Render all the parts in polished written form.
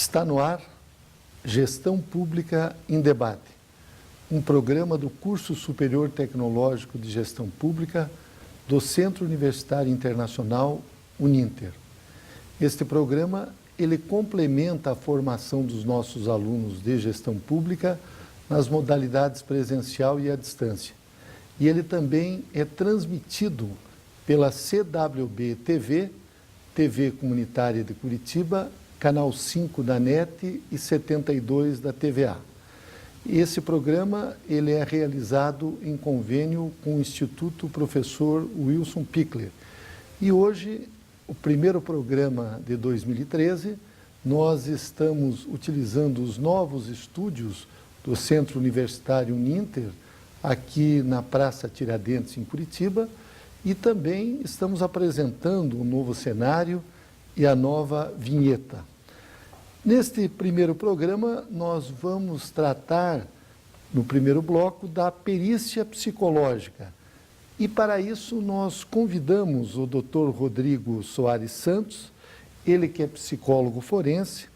Está no ar Gestão Pública em Debate, um programa do Curso Superior Tecnológico de Gestão Pública do Centro Universitário Internacional Uninter. Este programa ele complementa a formação dos nossos alunos de gestão pública nas modalidades presencial e à distância. E ele também é transmitido pela CWB TV, TV Comunitária de Curitiba, Canal 5 da NET e 72 da TVA. Esse programa ele é realizado em convênio com o Instituto Professor Wilson Pickler. E hoje, o primeiro programa de 2013, nós estamos utilizando os novos estúdios do Centro Universitário Uninter, aqui na Praça Tiradentes, em Curitiba, e também estamos apresentando um novo cenário e a nova vinheta. Neste primeiro programa, nós vamos tratar, no primeiro bloco, da perícia psicológica. E para isso nós convidamos o Dr. Rodrigo Soares Santos, ele que é psicólogo forense,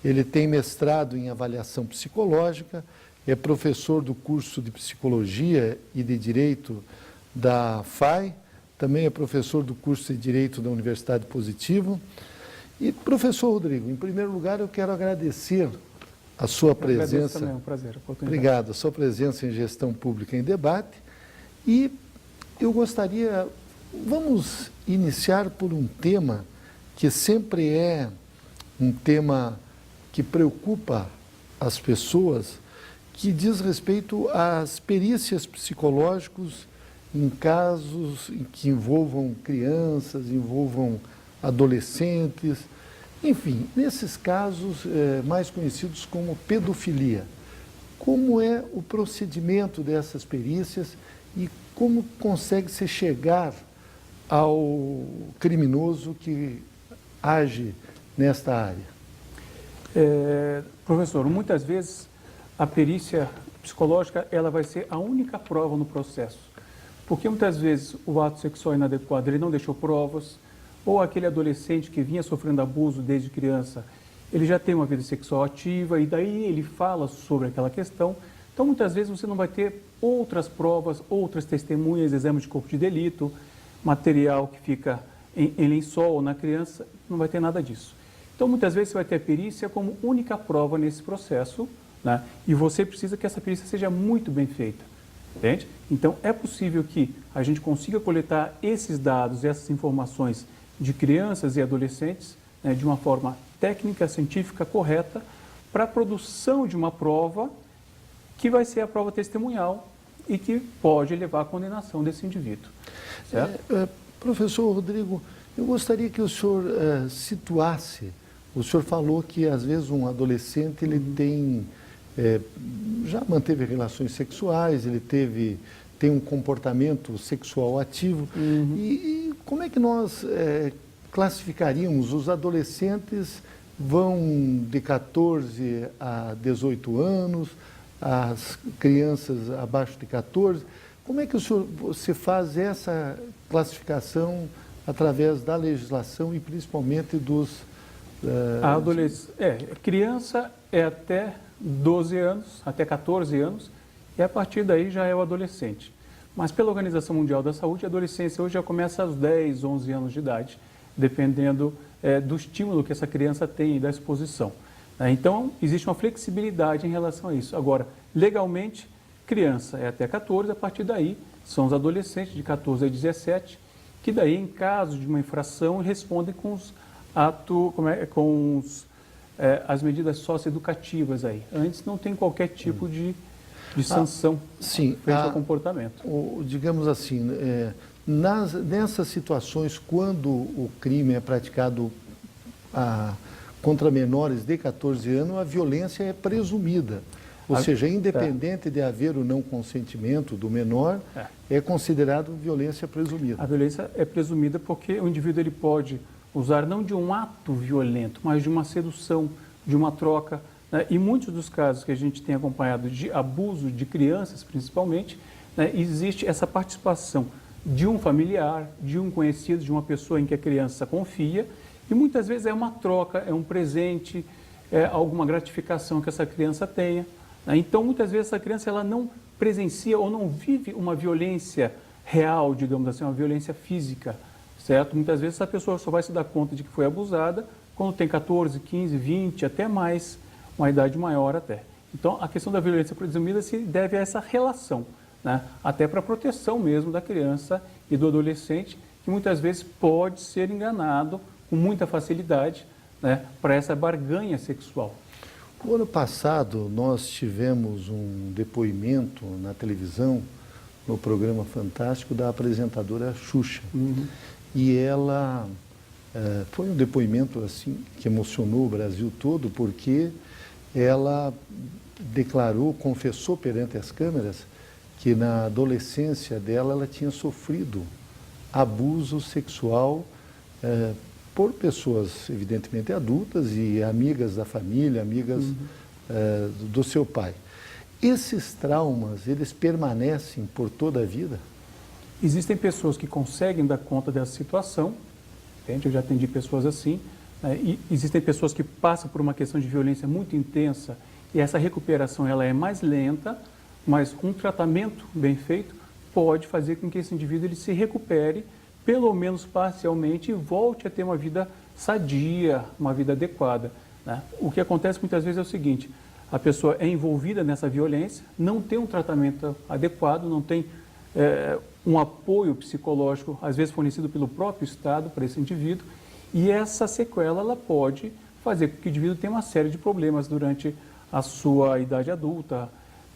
ele tem mestrado em avaliação psicológica, é professor do curso de Psicologia e de Direito da FAI, também é professor do curso de Direito da Universidade Positivo. E, professor Rodrigo, em primeiro lugar, eu quero agradecer a sua presença. Também, é um prazer. Obrigado, a sua presença em Gestão Pública em Debate. E eu gostaria, vamos iniciar por um tema que sempre é um tema que preocupa as pessoas, que diz respeito às perícias psicológicas em casos que envolvam crianças, envolvam adolescentes, enfim, nesses casos mais conhecidos como pedofilia. Como é o procedimento dessas perícias e como consegue-se chegar ao criminoso que age nesta área? Professor, muitas vezes a perícia psicológica ela vai ser a única prova no processo, porque muitas vezes o ato sexual inadequado ele não deixou provas, ou aquele adolescente que vinha sofrendo abuso desde criança, ele já tem uma vida sexual ativa e daí ele fala sobre aquela questão. Então, muitas vezes você não vai ter outras provas, outras testemunhas, exame de corpo de delito, material que fica em lençol na criança, não vai ter nada disso. Então, muitas vezes você vai ter a perícia como única prova nesse processo, né? E você precisa que essa perícia seja muito bem feita, entende? Então, é possível que a gente consiga coletar esses dados, essas informações de crianças e adolescentes, né, de uma forma técnica, científica, correta, para a produção de uma prova que vai ser a prova testemunhal e que pode levar à condenação desse indivíduo. Certo? Professor Rodrigo, eu gostaria que o senhor situasse, o senhor falou que às vezes um adolescente ele tem, já manteve relações sexuais, ele tem um comportamento sexual ativo. E como é que nós classificaríamos? Os adolescentes vão de 14 a 18 anos, as crianças abaixo de 14. Como é que você faz essa classificação através da legislação e principalmente dos... Criança é até 12 anos, até 14 anos, e a partir daí já é o adolescente. Mas pela Organização Mundial da Saúde, a adolescência hoje já começa aos 10, 11 anos de idade, dependendo do estímulo que essa criança tem e da exposição. Então, existe uma flexibilidade em relação a isso. Agora, legalmente, criança é até 14, a partir daí são os adolescentes de 14 a 17, que daí, em caso de uma infração, respondem com as medidas socioeducativas aí. Antes não tem qualquer tipo de sanção feita ao comportamento. Digamos assim, nessas situações, quando o crime é praticado contra menores de 14 anos, a violência é presumida. Ou seja, independente de haver o não consentimento do menor, é considerado violência presumida. A violência é presumida porque o indivíduo ele pode usar não de um ato violento, mas de uma sedução, de uma troca. Né? E muitos dos casos que a gente tem acompanhado de abuso de crianças, principalmente, né, existe essa participação de um familiar, de um conhecido, de uma pessoa em que a criança confia, e muitas vezes é uma troca, é um presente, alguma gratificação que essa criança tenha, né? Então, muitas vezes, essa criança ela não presencia ou não vive uma violência real, digamos assim, uma violência física, certo? Muitas vezes, essa pessoa só vai se dar conta de que foi abusada quando tem 14, 15, 20, até mais, uma idade maior até. Então, a questão da violência presumida se deve a essa relação, né? Até para a proteção mesmo da criança e do adolescente, que muitas vezes pode ser enganado com muita facilidade, né, para essa barganha sexual. O ano passado, nós tivemos um depoimento na televisão, no programa Fantástico, da apresentadora Xuxa. E ela foi um depoimento assim que emocionou o Brasil todo, porque ela declarou, confessou perante as câmeras, que na adolescência dela ela tinha sofrido abuso sexual por pessoas evidentemente adultas e amigas da família, amigas do seu pai. Esses traumas, eles permanecem por toda a vida? Existem pessoas que conseguem dar conta dessa situação, entende? Eu já atendi pessoas assim, né? E existem pessoas que passam por uma questão de violência muito intensa e essa recuperação ela é mais lenta, mas um tratamento bem feito pode fazer com que esse indivíduo ele se recupere, pelo menos parcialmente, e volte a ter uma vida sadia, uma vida adequada, né? O que acontece muitas vezes é o seguinte: a pessoa é envolvida nessa violência, não tem um tratamento adequado, não tem um apoio psicológico, às vezes fornecido pelo próprio Estado para esse indivíduo, e essa sequela ela pode fazer com que o indivíduo tenha uma série de problemas durante a sua idade adulta,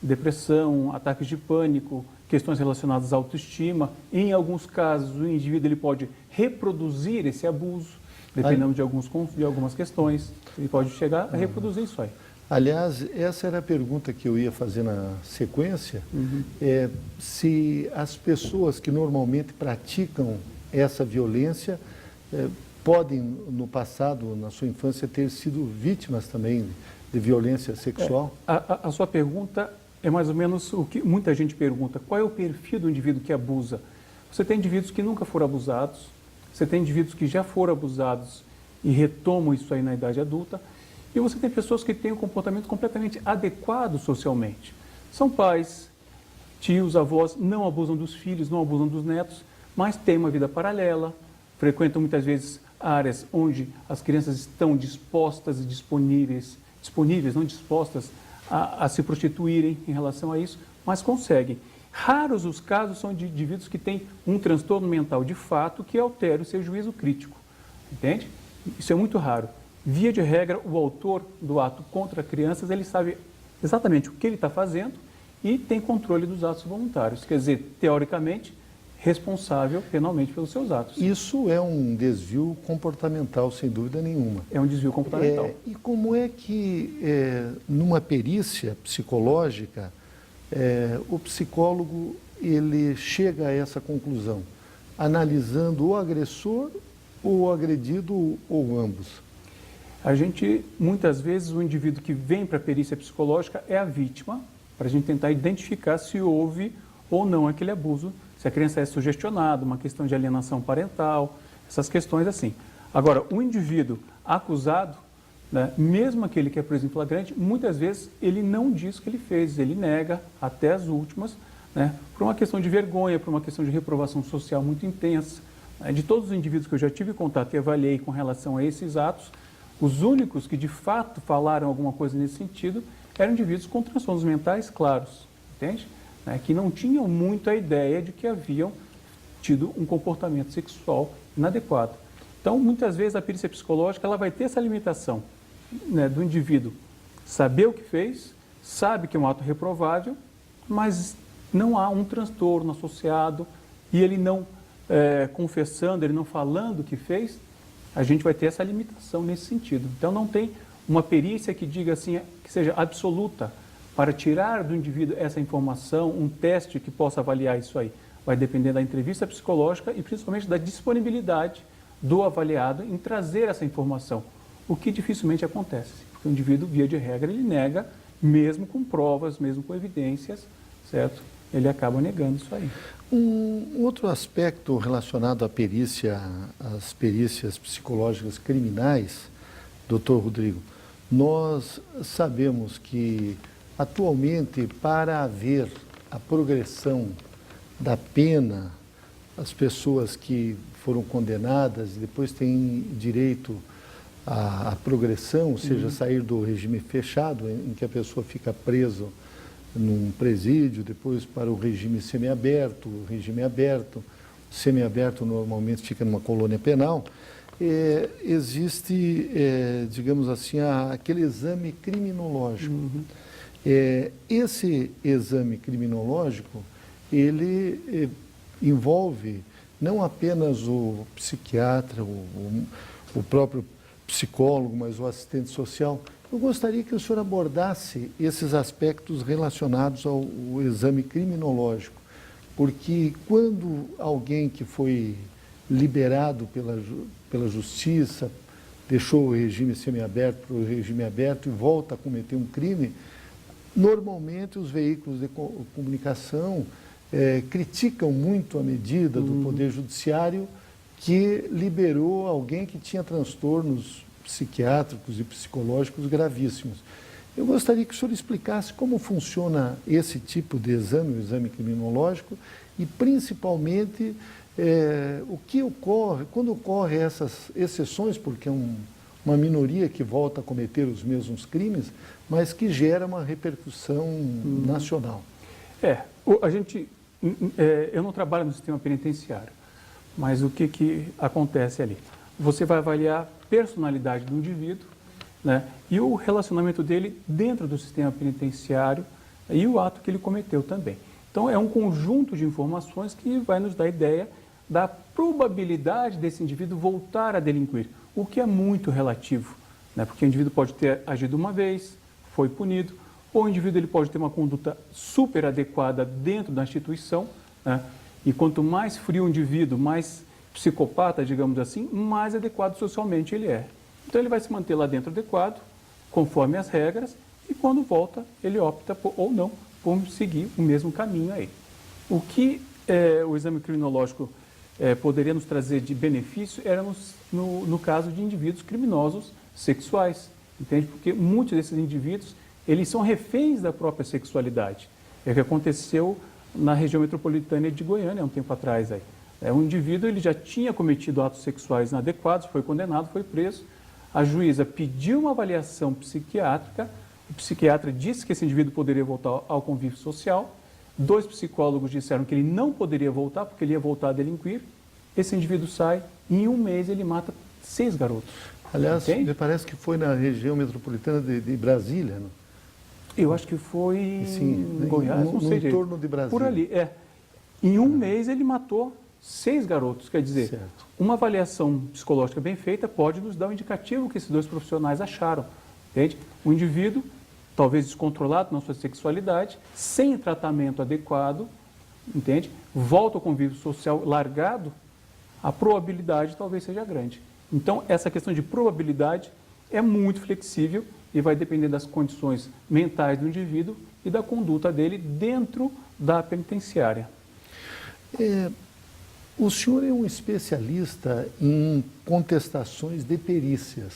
depressão, ataques de pânico, questões relacionadas à autoestima. Em alguns casos, o indivíduo ele pode reproduzir esse abuso, dependendo de algumas questões, ele pode chegar a reproduzir isso aí. Aliás, essa era a pergunta que eu ia fazer na sequência, se as pessoas que normalmente praticam essa violência podem, no passado, na sua infância, ter sido vítimas também de violência sexual? A sua pergunta é mais ou menos o que muita gente pergunta: qual é o perfil do indivíduo que abusa? Você tem indivíduos que nunca foram abusados, você tem indivíduos que já foram abusados e retomam isso aí na idade adulta, e você tem pessoas que têm um comportamento completamente adequado socialmente. São pais, tios, avós, não abusam dos filhos, não abusam dos netos, mas têm uma vida paralela, frequentam muitas vezes áreas onde as crianças estão dispostas e disponíveis, não dispostas a se prostituírem em relação a isso, mas conseguem. Raros os casos são de indivíduos que têm um transtorno mental de fato que altere o seu juízo crítico, entende? Isso é muito raro. Via de regra, o autor do ato contra crianças, ele sabe exatamente o que ele está fazendo e tem controle dos atos voluntários. Quer dizer, teoricamente, responsável penalmente pelos seus atos. Isso é um desvio comportamental, sem dúvida nenhuma. É um desvio comportamental. E como é que, numa perícia psicológica, o psicólogo ele chega a essa conclusão, analisando o agressor ou o agredido ou ambos? A gente, muitas vezes, o indivíduo que vem para a perícia psicológica é a vítima, para a gente tentar identificar se houve ou não aquele abuso, se a criança é sugestionada, uma questão de alienação parental, essas questões assim. Agora, o indivíduo acusado, né, mesmo aquele que é preso em flagrante, muitas vezes ele não diz o que ele fez, ele nega até as últimas, né, por uma questão de vergonha, por uma questão de reprovação social muito intensa. De todos os indivíduos que eu já tive contato e avaliei com relação a esses atos, os únicos que de fato falaram alguma coisa nesse sentido eram indivíduos com transtornos mentais claros, entende? Que não tinham muito a ideia de que haviam tido um comportamento sexual inadequado. Então, muitas vezes a perícia psicológica ela vai ter essa limitação, né, do indivíduo saber o que fez, sabe que é um ato reprovável, mas não há um transtorno associado e ele não confessando, ele não falando o que fez, a gente vai ter essa limitação nesse sentido. Então, não tem uma perícia que diga assim, que seja absoluta para tirar do indivíduo essa informação, um teste que possa avaliar isso aí. Vai depender da entrevista psicológica e principalmente da disponibilidade do avaliado em trazer essa informação, o que dificilmente acontece, porque o indivíduo, via de regra, ele nega, mesmo com provas, mesmo com evidências, certo? Ele acaba negando isso aí. Um outro aspecto relacionado à perícia, às perícias psicológicas criminais, doutor Rodrigo, Nós sabemos que, atualmente, para haver a progressão da pena, as pessoas que foram condenadas e depois têm direito à progressão, ou seja, sair do regime fechado, em que a pessoa fica preso num presídio, depois para o regime semiaberto, o regime aberto. O semiaberto normalmente fica numa colônia penal. Existe, digamos assim, aquele exame criminológico. Esse exame criminológico, ele envolve não apenas o psiquiatra, o próprio psicólogo, mas o assistente social. Eu gostaria que o senhor abordasse esses aspectos relacionados ao exame criminológico, porque quando alguém que foi liberado pela justiça, deixou o regime semiaberto para o regime aberto e volta a cometer um crime, normalmente os veículos de comunicação criticam muito a medida do Poder Judiciário que liberou alguém que tinha transtornos psiquiátricos e psicológicos gravíssimos. Eu gostaria que o senhor explicasse como funciona esse tipo de exame, o exame criminológico, e principalmente o que ocorre, quando ocorrem essas exceções, porque é uma minoria que volta a cometer os mesmos crimes, mas que gera uma repercussão nacional. Eu não trabalho no sistema penitenciário, mas o que acontece ali? Você vai avaliar a personalidade do indivíduo, né, e o relacionamento dele dentro do sistema penitenciário e o ato que ele cometeu também. Então, é um conjunto de informações que vai nos dar ideia da probabilidade desse indivíduo voltar a delinquir, o que é muito relativo, né, porque o indivíduo pode ter agido uma vez, foi punido, ou o indivíduo ele pode ter uma conduta super adequada dentro da instituição, né, e quanto mais frio o indivíduo, mais psicopata, digamos assim, mais adequado socialmente ele é. Então ele vai se manter lá dentro adequado, conforme as regras, e quando volta ele opta ou não por seguir o mesmo caminho aí. O que o exame criminológico poderia nos trazer de benefício era no caso de indivíduos criminosos sexuais, entende? Porque muitos desses indivíduos, eles são reféns da própria sexualidade. É o que aconteceu na região metropolitana de Goiânia, há um tempo atrás aí. Um indivíduo ele já tinha cometido atos sexuais inadequados, foi condenado, foi preso. A juíza pediu uma avaliação psiquiátrica, o psiquiatra disse que esse indivíduo poderia voltar ao convívio social. 2 psicólogos disseram que ele não poderia voltar, porque ele ia voltar a delinquir. Esse indivíduo sai e em um mês ele mata 6 garotos. Aliás, me parece que foi na região metropolitana de Brasília, não? Eu acho que foi em Goiás, não sei. No entorno de Brasília. Por ali, Em um mês ele matou 6 garotos, quer dizer, certo. Uma avaliação psicológica bem feita pode nos dar um indicativo que esses 2 profissionais acharam, entende? O indivíduo, talvez descontrolado na sua sexualidade, sem tratamento adequado, entende? Volta ao convívio social largado, a probabilidade talvez seja grande. Então, essa questão de probabilidade é muito flexível e vai depender das condições mentais do indivíduo e da conduta dele dentro da penitenciária. O senhor é um especialista em contestações de perícias.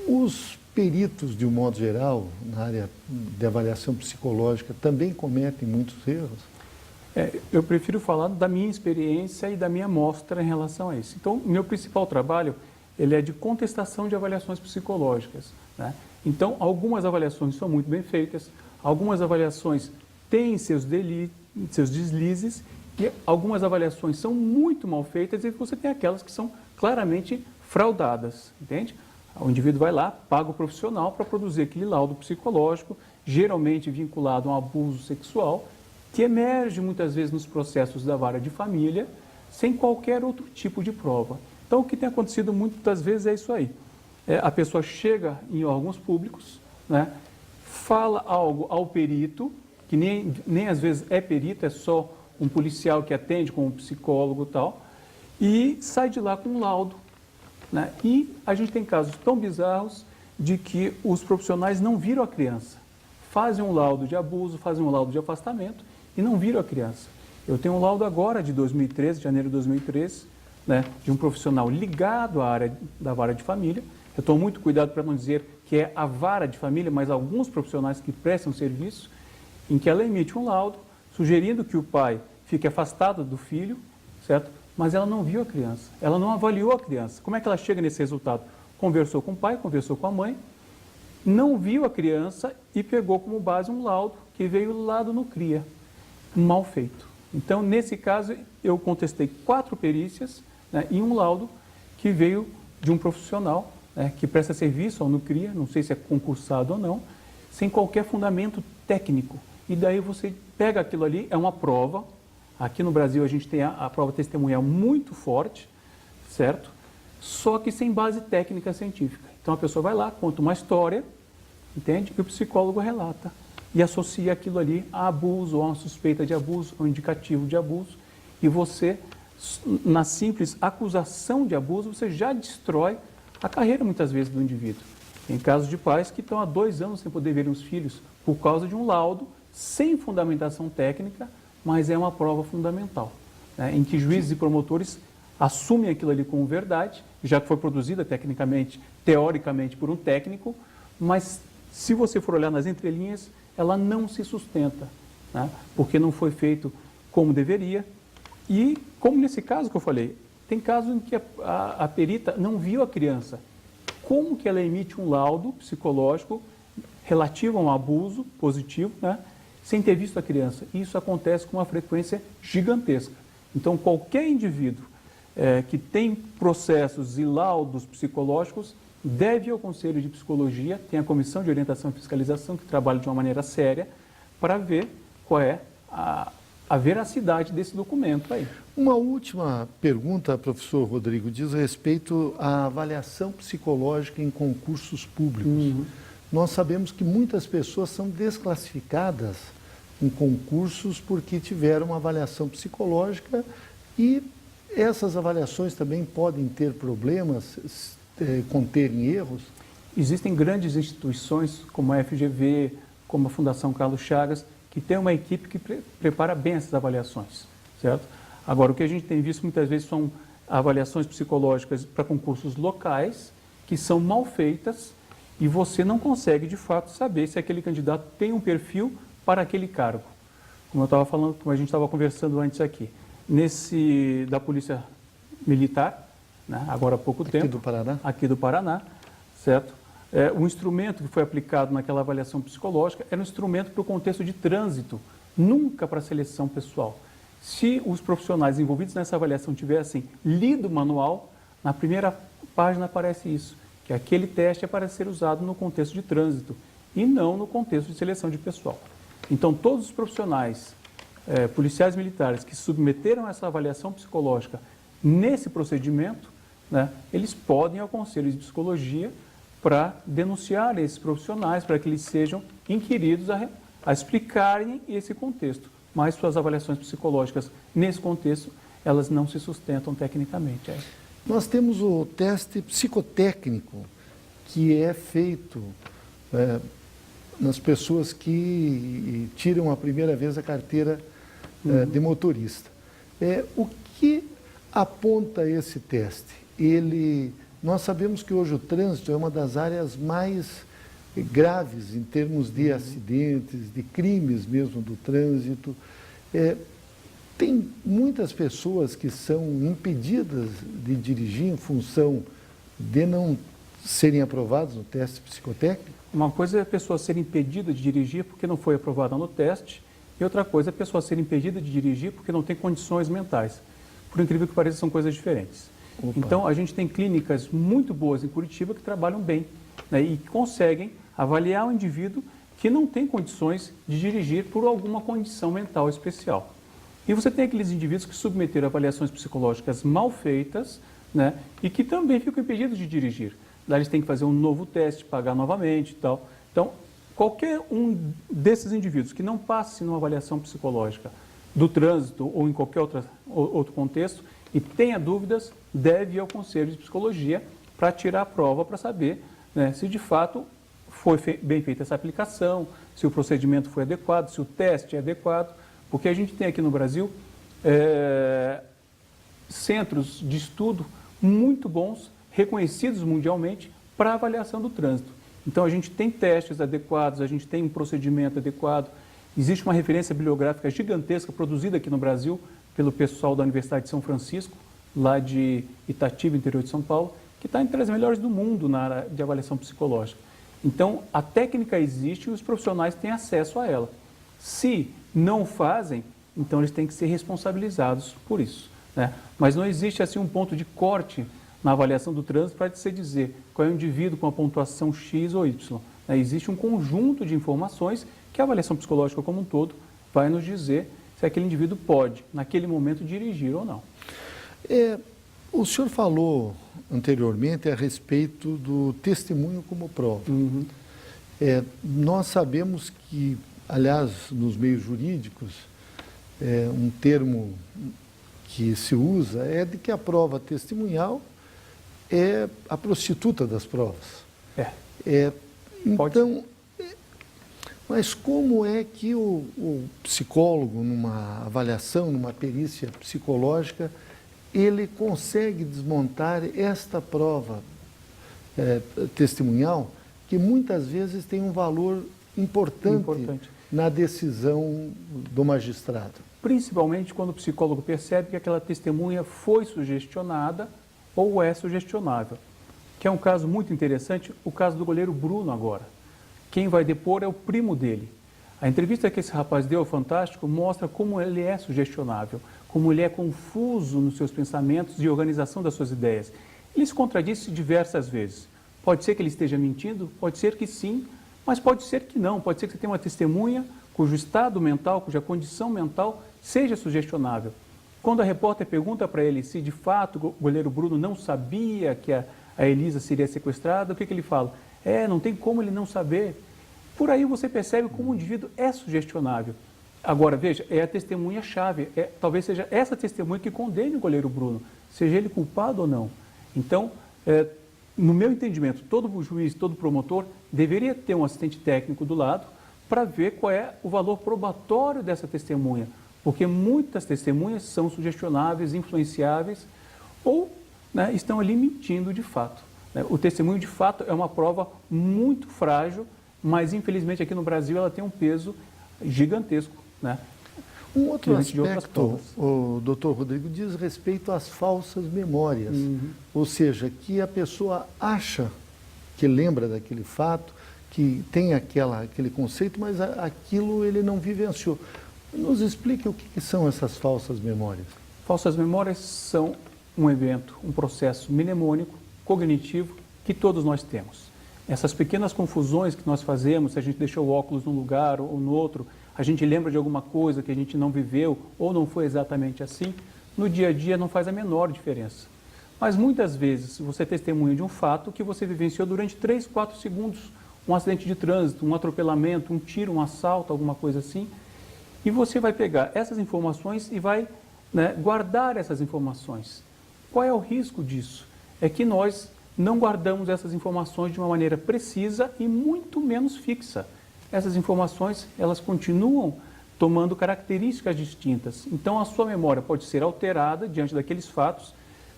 Os peritos, de um modo geral, na área de avaliação psicológica, também cometem muitos erros? Eu prefiro falar da minha experiência e da minha amostra em relação a isso. Então, meu principal trabalho ele é de contestação de avaliações psicológicas, né? Então, algumas avaliações são muito bem feitas, algumas avaliações têm seus deslizes, e algumas avaliações são muito mal feitas e você tem aquelas que são claramente fraudadas, entende? O indivíduo vai lá, paga o profissional para produzir aquele laudo psicológico, geralmente vinculado a um abuso sexual, que emerge muitas vezes nos processos da vara de família, sem qualquer outro tipo de prova. Então, o que tem acontecido muitas vezes é isso aí. A pessoa chega em órgãos públicos, né, fala algo ao perito, que nem às vezes é perito, é só um policial que atende como um psicólogo e tal, e sai de lá com um laudo, né? E a gente tem casos tão bizarros de que os profissionais não viram a criança. Fazem um laudo de abuso, fazem um laudo de afastamento e não viram a criança. Eu tenho um laudo agora de 2013, janeiro de 2013, né, de um profissional ligado à área da vara de família, Eu tomo muito cuidado para não dizer que é a vara de família, mas alguns profissionais que prestam serviço, em que ela emite um laudo sugerindo que o pai fique afastado do filho, certo? Mas ela não viu a criança, ela não avaliou a criança. Como é que ela chega nesse resultado? Conversou com o pai, conversou com a mãe, não viu a criança e pegou como base um laudo que veio lá do NUCRIA, mal feito. Então, nesse caso, eu contestei 4 perícias, né, e um laudo que veio de um profissional, né, que presta serviço ao NUCRIA, não sei se é concursado ou não, sem qualquer fundamento técnico. E daí você pega aquilo ali, é uma prova. Aqui no Brasil a gente tem a prova testemunhal muito forte, certo? Só que sem base técnica científica. Então a pessoa vai lá, conta uma história, entende? E o psicólogo relata e associa aquilo ali a abuso, ou a uma suspeita de abuso, ou um indicativo de abuso. E você, na simples acusação de abuso, você já destrói a carreira muitas vezes do indivíduo. Tem casos de pais que estão há 2 anos sem poder ver os filhos por causa de um laudo sem fundamentação técnica, mas é uma prova fundamental, né, em que juízes e promotores assumem aquilo ali como verdade, já que foi produzida tecnicamente, teoricamente por um técnico, mas se você for olhar nas entrelinhas, ela não se sustenta, né, porque não foi feito como deveria. E, como nesse caso que eu falei, tem casos em que a perita não viu a criança. Como que ela emite um laudo psicológico relativo a um abuso positivo, né, sem ter visto a criança? Isso acontece com uma frequência gigantesca. Então, qualquer indivíduo que tem processos e laudos psicológicos deve ir ao Conselho de Psicologia, tem a Comissão de Orientação e Fiscalização, que trabalha de uma maneira séria, para ver qual é a veracidade desse documento aí. Uma última pergunta, professor Rodrigo, diz respeito à avaliação psicológica em concursos públicos. Uhum. Nós sabemos que muitas pessoas são desclassificadas em concursos porque tiveram uma avaliação psicológica e essas avaliações também podem ter problemas, conterem erros. Existem grandes instituições como a FGV, como a Fundação Carlos Chagas, que tem uma equipe que prepara bem essas avaliações, certo? Agora, o que a gente tem visto muitas vezes são avaliações psicológicas para concursos locais que são mal feitas e você não consegue, de fato, saber se aquele candidato tem um perfil para aquele cargo. Como eu estava falando, como a gente estava conversando antes aqui. Nesse da Polícia Militar, né, agora há pouco tempo. Aqui do Paraná, certo? O instrumento que foi aplicado naquela avaliação psicológica era um instrumento para o contexto de trânsito, nunca para seleção pessoal. Se os profissionais envolvidos nessa avaliação tivessem lido o manual, na primeira página aparece isso, que aquele teste é para ser usado no contexto de trânsito e não no contexto de seleção de pessoal. Então, todos os profissionais, policiais militares que submeteram essa avaliação psicológica nesse procedimento, né, eles podem ir ao Conselho de Psicologia para denunciar esses profissionais, para que eles sejam inquiridos a explicarem esse contexto. Mas suas avaliações psicológicas nesse contexto, elas não se sustentam tecnicamente. Nós temos o teste psicotécnico, que é feito nas pessoas que tiram a primeira vez a carteira de motorista. O que aponta esse teste? Nós sabemos que hoje o trânsito é uma das áreas mais graves em termos de acidentes, de crimes mesmo do trânsito. Tem muitas pessoas que são impedidas de dirigir em função de não serem aprovadas no teste psicotécnico? Uma coisa é a pessoa ser impedida de dirigir porque não foi aprovada no teste, e outra coisa é a pessoa ser impedida de dirigir porque não tem condições mentais. Por incrível que pareça, são coisas diferentes. Opa. Então, a gente tem clínicas muito boas em Curitiba que trabalham bem, né, e conseguem avaliar o indivíduo que não tem condições de dirigir por alguma condição mental especial. E você tem aqueles indivíduos que submeteram avaliações psicológicas mal feitas, né, e que também ficam impedidos de dirigir. Daí eles têm que fazer um novo teste, pagar novamente e tal. Então, qualquer um desses indivíduos que não passe numa avaliação psicológica do trânsito ou em qualquer outro contexto e tenha dúvidas, deve ir ao Conselho de Psicologia para tirar a prova, para saber, né, se de fato foi bem feita essa aplicação, se o procedimento foi adequado, se o teste é adequado, porque a gente tem aqui no Brasil centros de estudo muito bons, reconhecidos mundialmente, para avaliação do trânsito. Então, a gente tem testes adequados, a gente tem um procedimento adequado. Existe uma referência bibliográfica gigantesca produzida aqui no Brasil pelo pessoal da Universidade de São Francisco, lá de Itatiba, interior de São Paulo, que está entre as melhores do mundo na área de avaliação psicológica. Então, a técnica existe e os profissionais têm acesso a ela. Se não fazem, então eles têm que ser responsabilizados por isso, né? Mas não existe assim um ponto de corte na avaliação do trânsito para você dizer qual é o indivíduo com a pontuação X ou Y, né? Existe um conjunto de informações que a avaliação psicológica como um todo vai nos dizer se aquele indivíduo pode, naquele momento, dirigir ou não. O senhor falou anteriormente a respeito do testemunho como prova. Uhum. Nós sabemos que, aliás, nos meios jurídicos, um termo que se usa é de que a prova testemunhal é a prostituta das provas. Então, mas como é que o psicólogo, numa avaliação, numa perícia psicológica, ele consegue desmontar esta prova testemunhal, que muitas vezes tem um valor importante na decisão do magistrado? Principalmente quando o psicólogo percebe que aquela testemunha foi sugestionada ou é sugestionável. Que é um caso muito interessante, o caso do goleiro Bruno agora. Quem vai depor é o primo dele. A entrevista que esse rapaz deu ao Fantástico mostra como ele é sugestionável, como ele é confuso nos seus pensamentos e organização das suas ideias. Ele se contradiz diversas vezes. Pode ser que ele esteja mentindo, pode ser que sim, mas pode ser que não. Pode ser que você tenha uma testemunha cujo estado mental, cuja condição mental seja sugestionável. Quando a repórter pergunta para ele se de fato o goleiro Bruno não sabia que a Elisa seria sequestrada, o que ele fala? Não tem como ele não saber. Por aí você percebe como o indivíduo é sugestionável. Agora, veja, é a testemunha-chave. Talvez seja essa testemunha que condene o goleiro Bruno, seja ele culpado ou não. Então, no meu entendimento, todo juiz, todo promotor deveria ter um assistente técnico do lado para ver qual é o valor probatório dessa testemunha, porque muitas testemunhas são sugestionáveis, influenciáveis ou, né, estão ali mentindo de fato. O testemunho, de fato, é uma prova muito frágil, mas, infelizmente, aqui no Brasil ela tem um peso gigantesco, né? Um outro aspecto, o doutor Rodrigo, diz respeito às falsas memórias. Ou seja, que a pessoa acha que lembra daquele fato, que tem aquele conceito, mas aquilo ele não vivenciou. Nos explique o que são essas falsas memórias. Falsas memórias são um evento, um processo mnemônico, cognitivo, que todos nós temos. Essas pequenas confusões que nós fazemos, se a gente deixou o óculos num lugar ou no outro, a gente lembra de alguma coisa que a gente não viveu ou não foi exatamente assim, no dia a dia não faz a menor diferença. Mas muitas vezes você testemunha de um fato que você vivenciou durante 3, 4 segundos, um acidente de trânsito, um atropelamento, um tiro, um assalto, alguma coisa assim, e você vai pegar essas informações e vai, né, guardar essas informações. Qual é o risco disso? É que nós não guardamos essas informações de uma maneira precisa e muito menos fixa. Essas informações, elas continuam tomando características distintas. Então, a sua memória pode ser alterada diante daqueles fatos,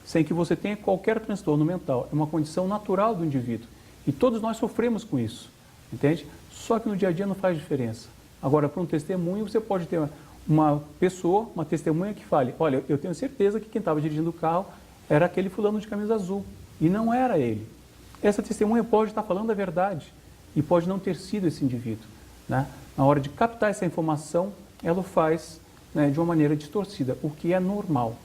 sem que você tenha qualquer transtorno mental. É uma condição natural do indivíduo. E todos nós sofremos com isso, entende? Só que no dia a dia não faz diferença. Agora, para um testemunho, você pode ter uma pessoa, uma testemunha que fale, olha, eu tenho certeza que quem estava dirigindo o carro era aquele fulano de camisa azul. E não era ele. Essa testemunha pode estar falando a verdade e pode não ter sido esse indivíduo, né? Na hora de captar essa informação, ela o faz, né, de uma maneira distorcida, o que é normal,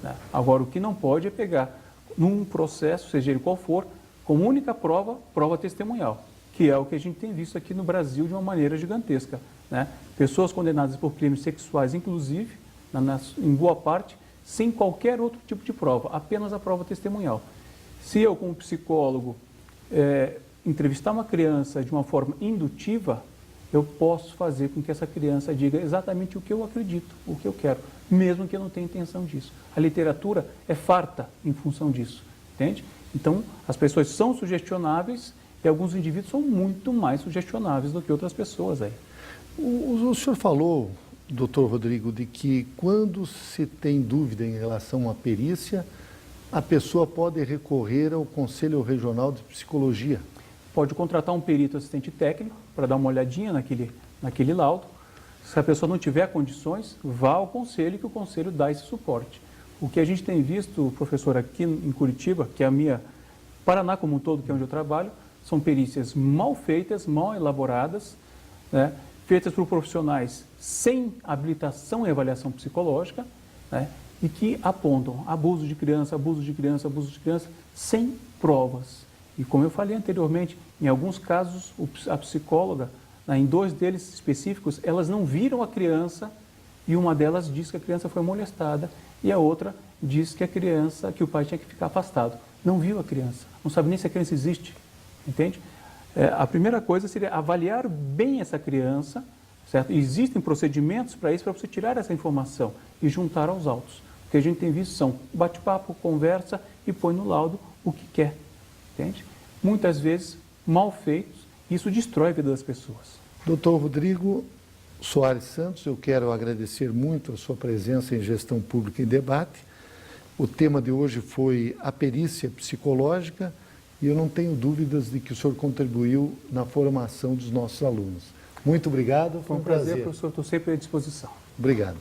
né? Agora, o que não pode é pegar num processo, seja ele qual for, como única prova, prova testemunhal, que é o que a gente tem visto aqui no Brasil de uma maneira gigantesca, né? Pessoas condenadas por crimes sexuais, inclusive, em boa parte, sem qualquer outro tipo de prova, apenas a prova testemunhal. Se eu, como psicólogo, entrevistar uma criança de uma forma indutiva, eu posso fazer com que essa criança diga exatamente o que eu acredito, o que eu quero, mesmo que eu não tenha intenção disso. A literatura é farta em função disso, entende? Então, as pessoas são sugestionáveis e alguns indivíduos são muito mais sugestionáveis do que outras pessoas aí. O senhor falou, doutor Rodrigo, de que quando se tem dúvida em relação à perícia, a pessoa pode recorrer ao Conselho Regional de Psicologia. Pode contratar um perito assistente técnico para dar uma olhadinha naquele laudo. Se a pessoa não tiver condições, vá ao conselho, que o conselho dá esse suporte. O que a gente tem visto, professor, aqui em Curitiba, que é a minha, Paraná como um todo, que é onde eu trabalho, são perícias mal feitas, mal elaboradas, né, feitas por profissionais sem habilitação e avaliação psicológica, né, e que apontam abuso de criança, sem provas. E como eu falei anteriormente, em alguns casos, a psicóloga, em 2 deles específicos, elas não viram a criança e uma delas diz que a criança foi molestada e a outra diz que que o pai tinha que ficar afastado. Não viu a criança, não sabe nem se a criança existe, entende? A primeira coisa seria avaliar bem essa criança, certo? Existem procedimentos para isso, para você tirar essa informação e juntar aos autos. O que a gente tem visto são bate-papo, conversa e põe no laudo o que quer, entende? Muitas vezes mal feitos, isso destrói a vida das pessoas. Doutor Rodrigo Soares Santos, eu quero agradecer muito a sua presença em Gestão Pública em Debate. O tema de hoje foi a perícia psicológica e eu não tenho dúvidas de que o senhor contribuiu na formação dos nossos alunos. Muito obrigado, foi um prazer, professor, estou sempre à disposição. Obrigado.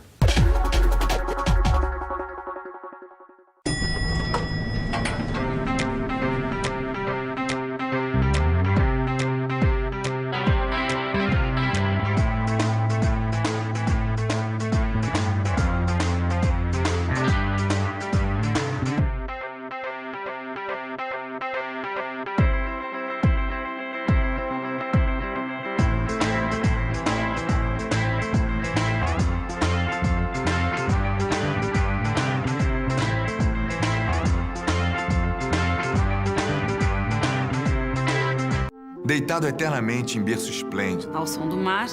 Deitado eternamente em berço esplêndido, ao som do mar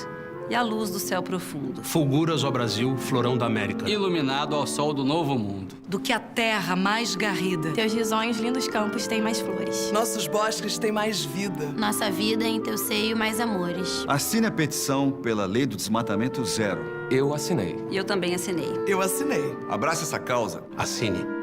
e à luz do céu profundo. Fulguras ao Brasil, florão da América. Iluminado ao sol do novo mundo. Do que a terra mais garrida. Teus risonhos lindos campos têm mais flores. Nossos bosques têm mais vida. Nossa vida em teu seio mais amores. Assine a petição pela lei do desmatamento zero. Eu assinei. E eu também assinei. Eu assinei. abrace essa causa. Assine.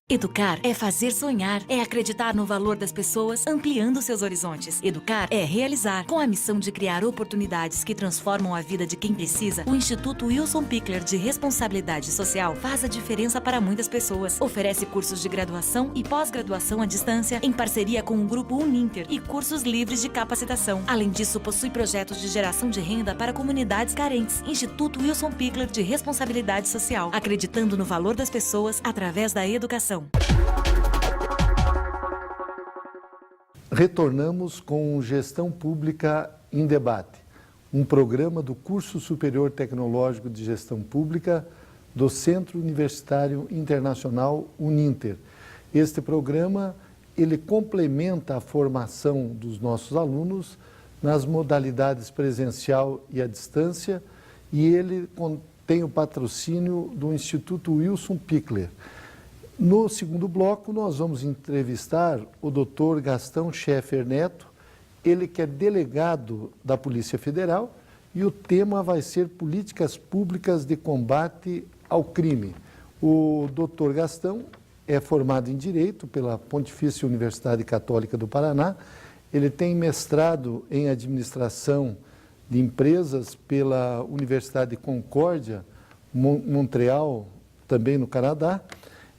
Educar é fazer sonhar, é acreditar no valor das pessoas, ampliando seus horizontes. Educar é realizar. Com a missão de criar oportunidades que transformam a vida de quem precisa, o Instituto Wilson Pickler de Responsabilidade Social faz a diferença para muitas pessoas. Oferece cursos de graduação e pós-graduação à distância, em parceria com o Grupo Uninter, e cursos livres de capacitação. Além disso, possui projetos de geração de renda para comunidades carentes. Instituto Wilson Pickler de Responsabilidade Social, acreditando no valor das pessoas através da educação. Retornamos com Gestão Pública em Debate, um programa do Curso Superior Tecnológico de Gestão Pública do Centro Universitário Internacional Uninter. Este programa, ele complementa a formação dos nossos alunos nas modalidades presencial e à distância, e ele tem o patrocínio do Instituto Wilson Pickler. No segundo bloco, nós vamos entrevistar o Dr. Gastão Scheffer Neto, ele que é delegado da Polícia Federal, e o tema vai ser Políticas Públicas de Combate ao Crime. O Dr. Gastão é formado em Direito pela Pontifícia Universidade Católica do Paraná, ele tem mestrado em Administração de Empresas pela Universidade de Concórdia, Montreal, também no Canadá.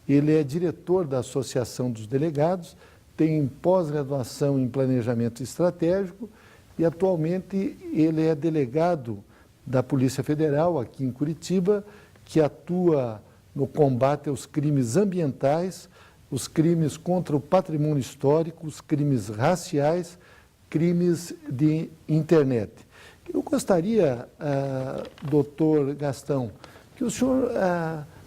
Ele é diretor da Associação dos Delegados, tem pós-graduação em Planejamento Estratégico e atualmente ele é delegado da Polícia Federal aqui em Curitiba, que atua no combate aos crimes ambientais, os crimes contra o patrimônio histórico, os crimes raciais, crimes de internet. Eu gostaria, doutor Gastão, que o senhor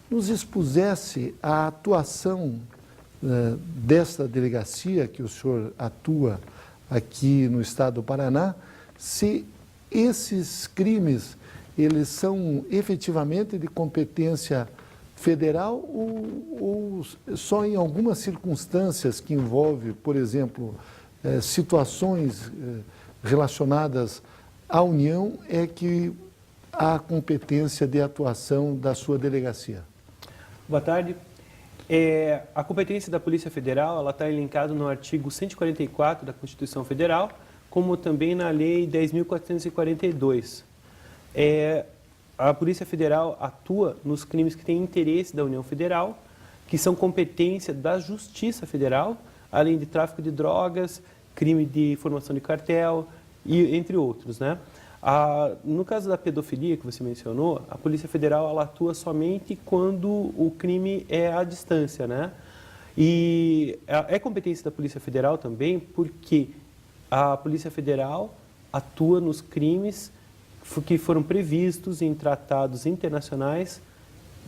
nos expusesse a atuação desta delegacia que o senhor atua aqui no estado do Paraná, se esses crimes eles são efetivamente de competência federal ou só em algumas circunstâncias que envolvem, por exemplo, situações relacionadas à União é que a competência de atuação da sua delegacia? Boa tarde. A competência da Polícia Federal está elencada no artigo 144 da Constituição Federal, como também na Lei 10.442. A Polícia Federal atua nos crimes que têm interesse da União Federal, que são competência da Justiça Federal, além de tráfico de drogas, crime de formação de cartel, e entre outros, né? No caso da pedofilia que você mencionou, a Polícia Federal ela atua somente quando o crime é à distância, né? E é competência da Polícia Federal também porque a Polícia Federal atua nos crimes que foram previstos em tratados internacionais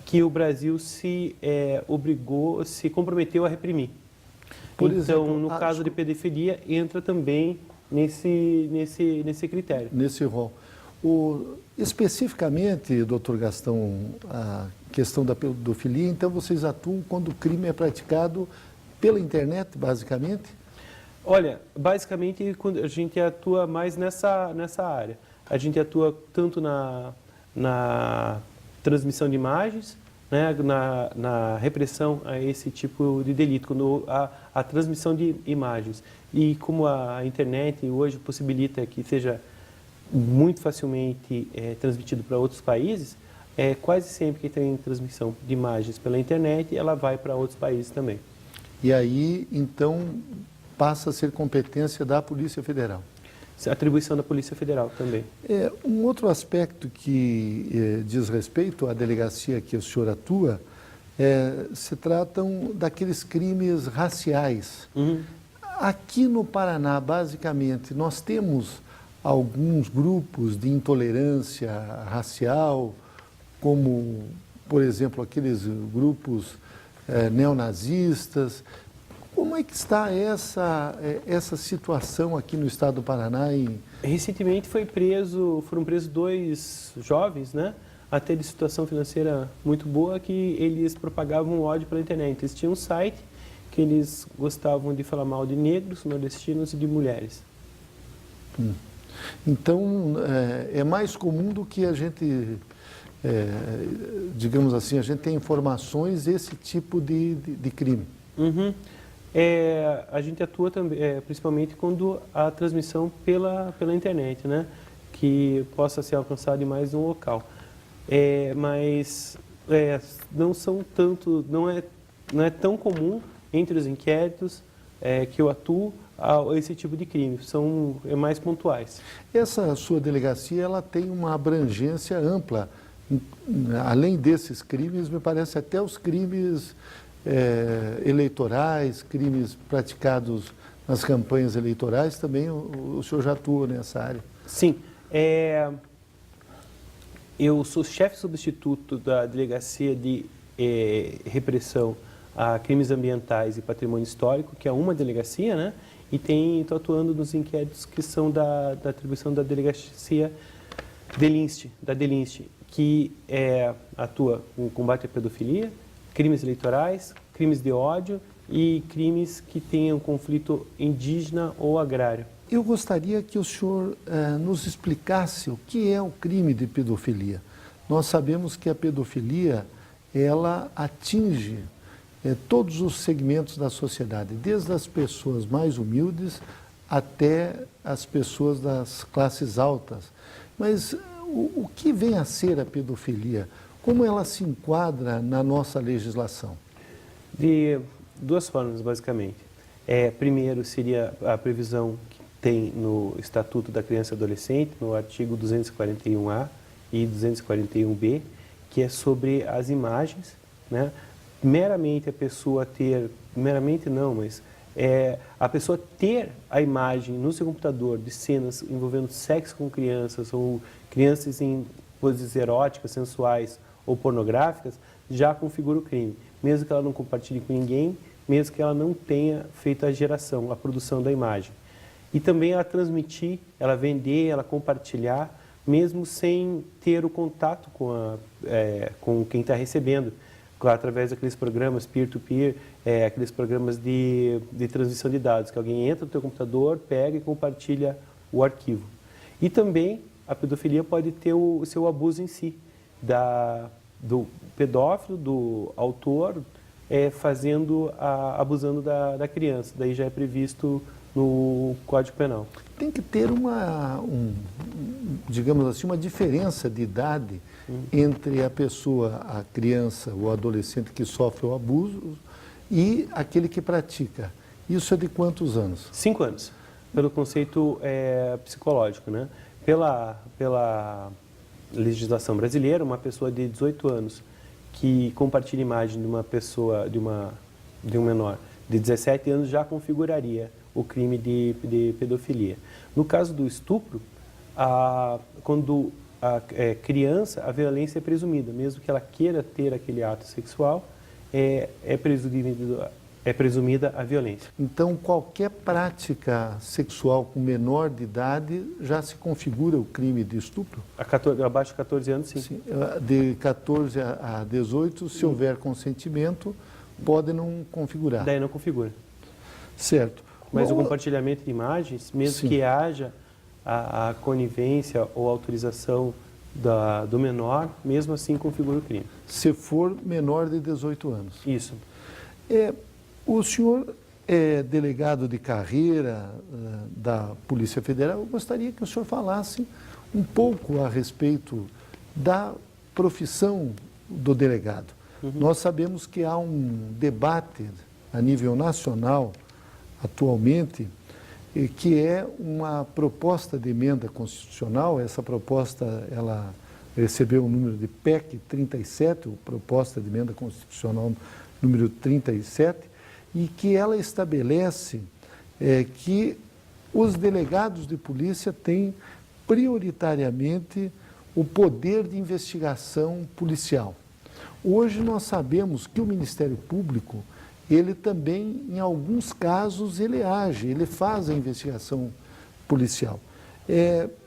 que o Brasil se comprometeu a reprimir. Por então, exemplo, no caso de pedofilia, entra também nesse critério. Nesse rol. Especificamente, doutor Gastão, a questão da pedofilia, então vocês atuam quando o crime é praticado pela internet, basicamente? Olha, basicamente a gente atua mais nessa área. A gente atua tanto na transmissão de imagens, né, na repressão a esse tipo de delito, quando a transmissão de imagens. E como a internet hoje possibilita que seja muito facilmente transmitido para outros países, quase sempre que tem transmissão de imagens pela internet, ela vai para outros países também. E aí, então, passa a ser competência da Polícia Federal. Atribuição da Polícia Federal também. Um outro aspecto que diz respeito à delegacia que o senhor atua, se tratam daqueles crimes raciais. Uhum. Aqui no Paraná, basicamente, nós temos alguns grupos de intolerância racial, como, por exemplo, aqueles grupos neonazistas. Como é que está essa situação aqui no estado do Paraná? Recentemente foram presos 2 jovens, né? Até de situação financeira muito boa, que eles propagavam ódio pela internet. Eles tinham um site que eles gostavam de falar mal de negros, nordestinos e de mulheres. Então, é mais comum do que a gente, digamos assim, a gente tem informações desse tipo de crime. Uhum. A gente atua também, principalmente quando a transmissão pela internet, né? Que possa ser alcançada em mais de um local. Mas não é tão comum entre os inquéritos que eu atuo esse tipo de crime, são mais pontuais. Essa sua delegacia ela tem uma abrangência ampla, além desses crimes, me parece até os crimes eleitorais, crimes praticados nas campanhas eleitorais, também o senhor já atua nessa área? Sim. Eu sou chefe substituto da Delegacia de Repressão a Crimes Ambientais e Patrimônio Histórico, que é uma delegacia, né? E estou atuando nos inquéritos que são da atribuição da Delegacia da DELINST, que atua com combate à pedofilia, crimes eleitorais, crimes de ódio e crimes que tenham conflito indígena ou agrário. Eu gostaria que o senhor nos explicasse o que é o crime de pedofilia. Nós sabemos que a pedofilia, ela atinge todos os segmentos da sociedade, desde as pessoas mais humildes até as pessoas das classes altas. Mas o que vem a ser a pedofilia? Como ela se enquadra na nossa legislação? De 2 formas, basicamente. Primeiro seria a previsão que tem no Estatuto da Criança e Adolescente, no artigo 241A e 241B, que é sobre as imagens, né? Meramente a pessoa ter, meramente não, mas a pessoa ter a imagem no seu computador de cenas envolvendo sexo com crianças ou crianças em poses eróticas, sensuais ou pornográficas, já configura o crime. Mesmo que ela não compartilhe com ninguém, mesmo que ela não tenha feito a geração, a produção da imagem. E também ela transmitir, ela vender, ela compartilhar, mesmo sem ter o contato com quem está recebendo, através daqueles programas peer-to-peer, aqueles programas de transmissão de dados, que alguém entra no teu computador, pega e compartilha o arquivo. E também a pedofilia pode ter o seu abuso em si, do pedófilo, do autor, abusando da criança. Daí já é previsto no Código Penal. Tem que ter digamos assim, uma diferença de idade entre a pessoa, a criança ou adolescente que sofre o abuso e aquele que pratica. Isso é de quantos anos? 5 anos, pelo conceito psicológico, né? Pela legislação brasileira, uma pessoa de 18 anos que compartilha imagem de uma pessoa, de um menor de 17 anos já configuraria o crime de pedofilia. No caso do estupro, quando a criança, a violência é presumida, mesmo que ela queira ter aquele ato sexual, é presumida a violência. Então, qualquer prática sexual com menor de idade já se configura o crime de estupro? Abaixo de 14 anos, sim. Sim. De 14 a 18, se houver consentimento, pode não configurar. Daí não configura. Certo. Mas o compartilhamento de imagens, mesmo que haja a conivência ou autorização do menor, mesmo assim configura o crime. Se for menor de 18 anos. Isso. O senhor é delegado de carreira da Polícia Federal. Eu gostaria que o senhor falasse um pouco a respeito da profissão do delegado. Nós sabemos que há um debate a nível nacional, atualmente, que é uma proposta de emenda constitucional. Essa proposta, ela recebeu o número de PEC 37, proposta de emenda constitucional número 37, e que ela estabelece que os delegados de polícia têm prioritariamente o poder de investigação policial. Hoje nós sabemos que o Ministério Público, ele também, em alguns casos, ele age, ele faz a investigação policial.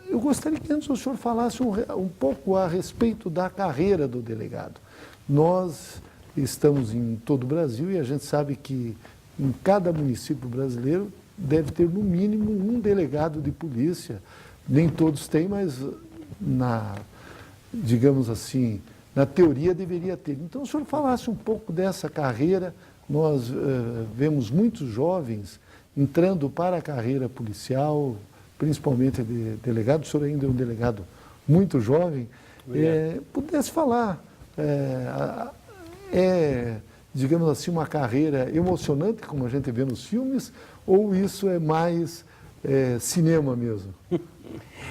Eu gostaria que antes o senhor falasse um pouco a respeito da carreira do delegado. Nós estamos em todo o Brasil e a gente sabe que em cada município brasileiro deve ter no mínimo um delegado de polícia. Nem todos têm, mas digamos assim, na teoria deveria ter. Então, o senhor falasse um pouco dessa carreira. Nós vemos muitos jovens entrando para a carreira policial, principalmente de delegado. O senhor ainda é um delegado muito jovem. Pudesse falar, digamos assim, uma carreira emocionante, como a gente vê nos filmes, ou isso é mais cinema mesmo?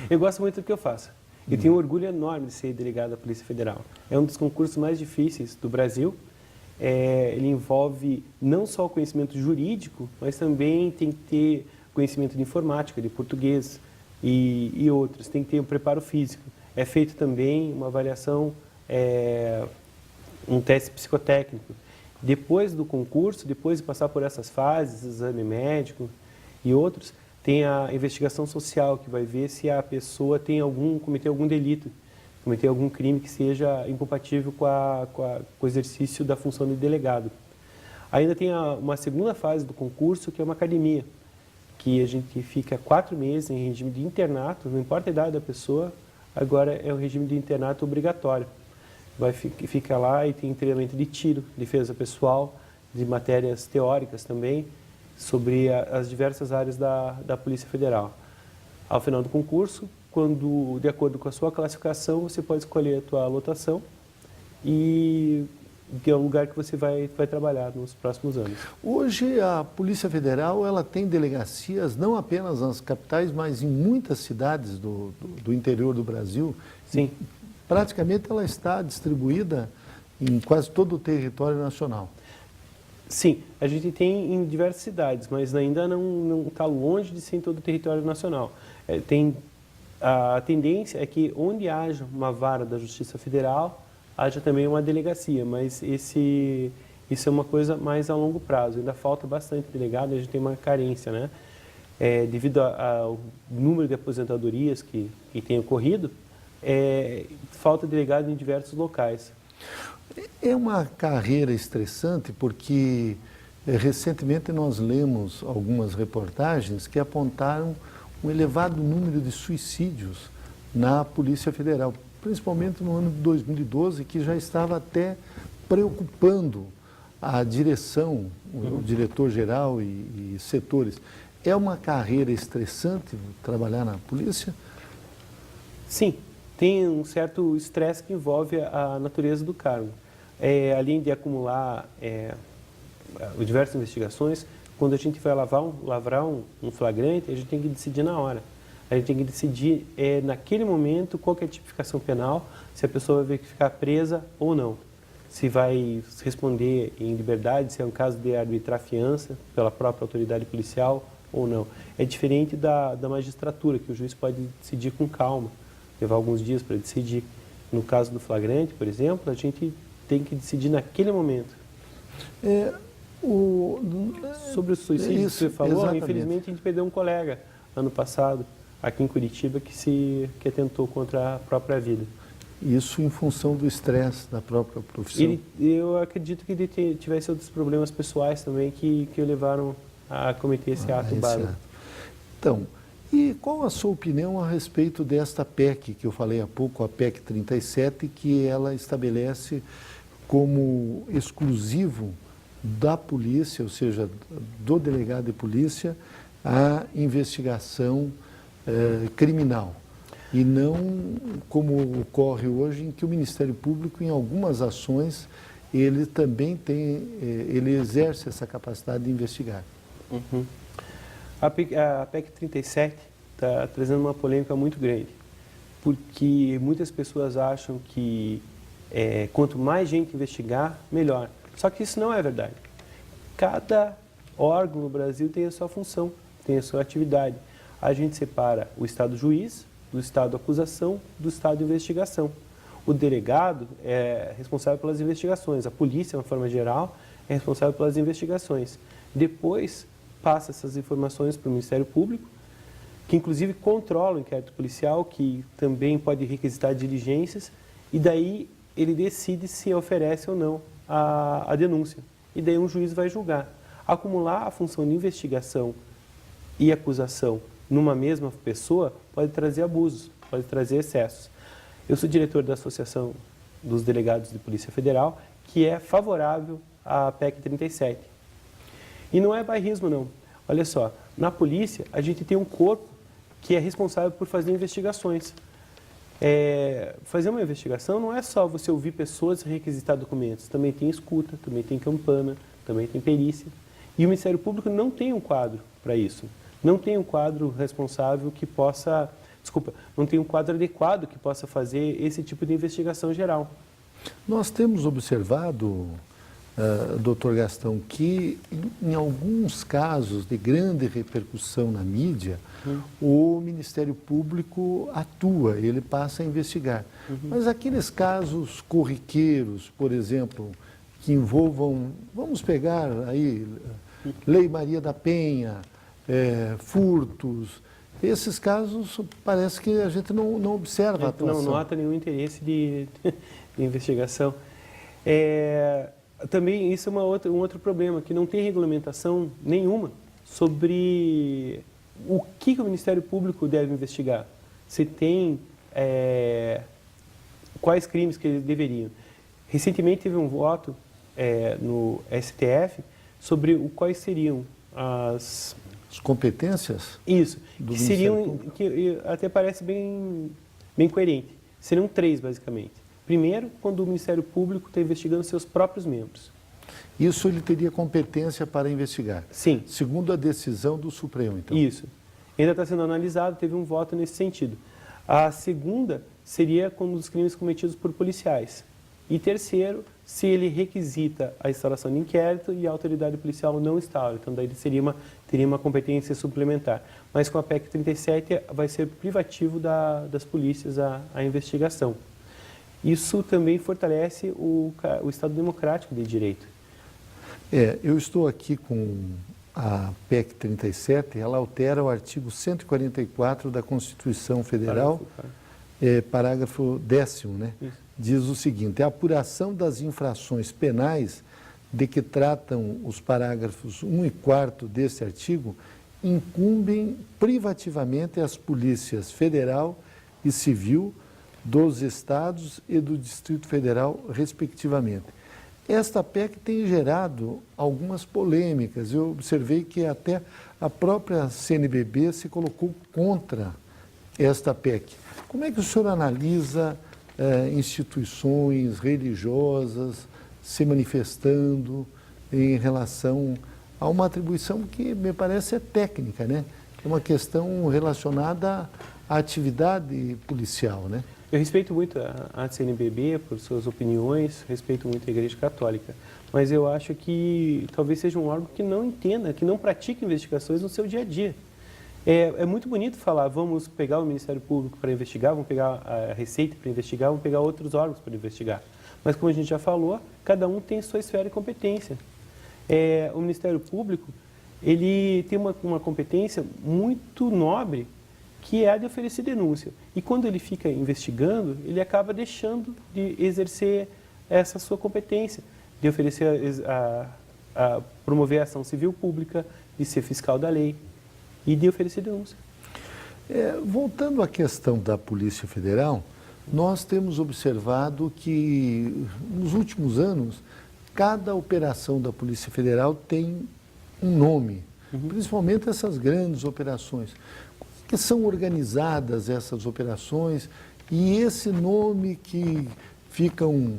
Eu gosto muito do que eu faço. E tenho um orgulho enorme de ser delegado da Polícia Federal. É um dos concursos mais difíceis do Brasil. Ele envolve não só o conhecimento jurídico, mas também tem que ter conhecimento de informática, de português e outros. Tem que ter um preparo físico. É feito também uma avaliação, um teste psicotécnico. Depois do concurso, depois de passar por essas fases, exame médico e outros, tem a investigação social, que vai ver se a pessoa cometeu algum delito, cometeu algum crime que seja incompatível com o exercício da função de delegado. Ainda tem uma segunda fase do concurso, que é uma academia, que a gente fica 4 meses em regime de internato, não importa a idade da pessoa, agora é o regime de internato obrigatório. Fica lá e tem treinamento de tiro, defesa pessoal, de matérias teóricas também, sobre as diversas áreas da Polícia Federal. Ao final do concurso, de acordo com a sua classificação, você pode escolher a tua lotação e que é o lugar que você vai trabalhar nos próximos anos. Hoje a Polícia Federal ela tem delegacias não apenas nas capitais, mas em muitas cidades do interior do Brasil. Sim. Praticamente ela está distribuída em quase todo o território nacional. Sim, a gente tem em diversas cidades, mas ainda não está longe de ser em todo o território nacional. A tendência é que onde haja uma vara da Justiça Federal, haja também uma delegacia, mas isso é uma coisa mais a longo prazo. Ainda falta bastante delegado, a gente tem uma carência, né? Devido ao número de aposentadorias que tem ocorrido, falta delegado em diversos locais. É uma carreira estressante porque recentemente nós lemos algumas reportagens que apontaram um elevado número de suicídios na Polícia Federal, principalmente no ano de 2012, que já estava até preocupando a direção, o diretor-geral e setores. É uma carreira estressante trabalhar na polícia? Sim, tem um certo estresse que envolve a natureza do cargo. Além de acumular diversas investigações, quando a gente vai lavrar um flagrante, a gente tem que decidir na hora. A gente tem que decidir naquele momento qual que é a tipificação penal, se a pessoa vai ficar presa ou não. Se vai responder em liberdade, se é um caso de arbitrar fiança pela própria autoridade policial ou não. É diferente da magistratura, que o juiz pode decidir com calma, levar alguns dias para decidir. No caso do flagrante, por exemplo, a gente tem que decidir naquele momento. Sobre o suicídio que você falou, exatamente. Infelizmente a gente perdeu um colega ano passado, aqui em Curitiba, que atentou contra a própria vida. Isso em função do estresse da própria profissão? Eu acredito que ele tivesse outros problemas pessoais também que o levaram a cometer esse ato bárbaro. Então, e qual a sua opinião a respeito desta PEC, que eu falei há pouco, a PEC 37, que ela estabelece como exclusivo da polícia, ou seja, do delegado de polícia, a investigação criminal? E não como ocorre hoje, em que o Ministério Público, em algumas ações, ele também ele exerce essa capacidade de investigar. Uhum. A PEC 37 está trazendo uma polêmica muito grande, porque muitas pessoas acham que quanto mais gente investigar, melhor. Só que isso não é verdade. Cada órgão no Brasil tem a sua função, tem a sua atividade. A gente separa o Estado juiz, do Estado acusação, do Estado investigação. O delegado é responsável pelas investigações, a polícia, de uma forma geral, é responsável pelas investigações. Depois, passa essas informações para o Ministério Público, que inclusive controla o inquérito policial, que também pode requisitar diligências, e daí ele decide se oferece ou não a denúncia. E daí um juiz vai julgar. Acumular a função de investigação e acusação numa mesma pessoa pode trazer abusos, pode trazer excessos. Eu sou diretor da Associação dos Delegados de Polícia Federal, que é favorável à PEC 37. E não é bairrismo, não. Olha só, na polícia a gente tem um corpo que é responsável por fazer investigações. Fazer uma investigação não é só você ouvir pessoas e requisitar documentos, também tem escuta, também tem campana, também tem perícia. E o Ministério Público não tem um quadro para isso. Não tem um quadro responsável que possa, não tem um quadro adequado que possa fazer esse tipo de investigação geral. Nós temos observado, doutor Gastão, que em alguns casos de grande repercussão na mídia, o Ministério Público atua, ele passa a investigar. Mas aqueles casos corriqueiros, por exemplo, que envolvam, vamos pegar aí, Lei Maria da Penha, furtos, esses casos parece que a gente não observa a atuação. Não nota nenhum interesse de investigação. Também isso é um outro problema, que não tem regulamentação nenhuma sobre o que o Ministério Público deve investigar. Se tem quais crimes que eles deveriam. Recentemente teve um voto no STF sobre quais seriam as competências? Isso, que seriam, que até parece bem coerente. Seriam 3, basicamente. Primeiro, quando o Ministério Público está investigando seus próprios membros. Isso ele teria competência para investigar? Sim. Segundo a decisão do Supremo, então? Isso. Ainda está sendo analisado, teve um voto nesse sentido. A segunda seria quando os crimes cometidos por policiais. E terceiro, se ele requisita a instalação de inquérito e a autoridade policial não instala. Então, daí ele teria uma competência suplementar. Mas com a PEC 37 vai ser privativo das polícias a investigação. Isso também fortalece o Estado democrático de direito. Eu estou aqui com a PEC 37, ela altera o artigo 144 da Constituição Federal, parágrafo 10º, né? Isso. Diz o seguinte: a apuração das infrações penais de que tratam os parágrafos 1 e 4 deste artigo incumbem privativamente as polícias federal e Civil dos estados e do Distrito Federal, respectivamente. Esta PEC tem gerado algumas polêmicas. Eu observei que até a própria CNBB se colocou contra esta PEC. Como é que o senhor analisa instituições religiosas se manifestando em relação a uma atribuição que me parece é técnica, né? É uma questão relacionada à atividade policial, né? Eu respeito muito a CNBB por suas opiniões, respeito muito a Igreja Católica, mas eu acho que talvez seja um órgão que não entenda, que não pratique investigações no seu dia a dia. É muito bonito falar, vamos pegar o Ministério Público para investigar, vamos pegar a Receita para investigar, vamos pegar outros órgãos para investigar. Mas, como a gente já falou, cada um tem sua esfera de competência. O Ministério Público, ele tem uma competência muito nobre, que é a de oferecer denúncia. E quando ele fica investigando, ele acaba deixando de exercer essa sua competência, de oferecer, a promover a ação civil pública, de ser fiscal da lei e de oferecer denúncia. Voltando à questão da Polícia Federal, nós temos observado que, nos últimos anos, cada operação da Polícia Federal tem um nome, principalmente essas grandes operações. Que são organizadas essas operações e esse nome que ficam,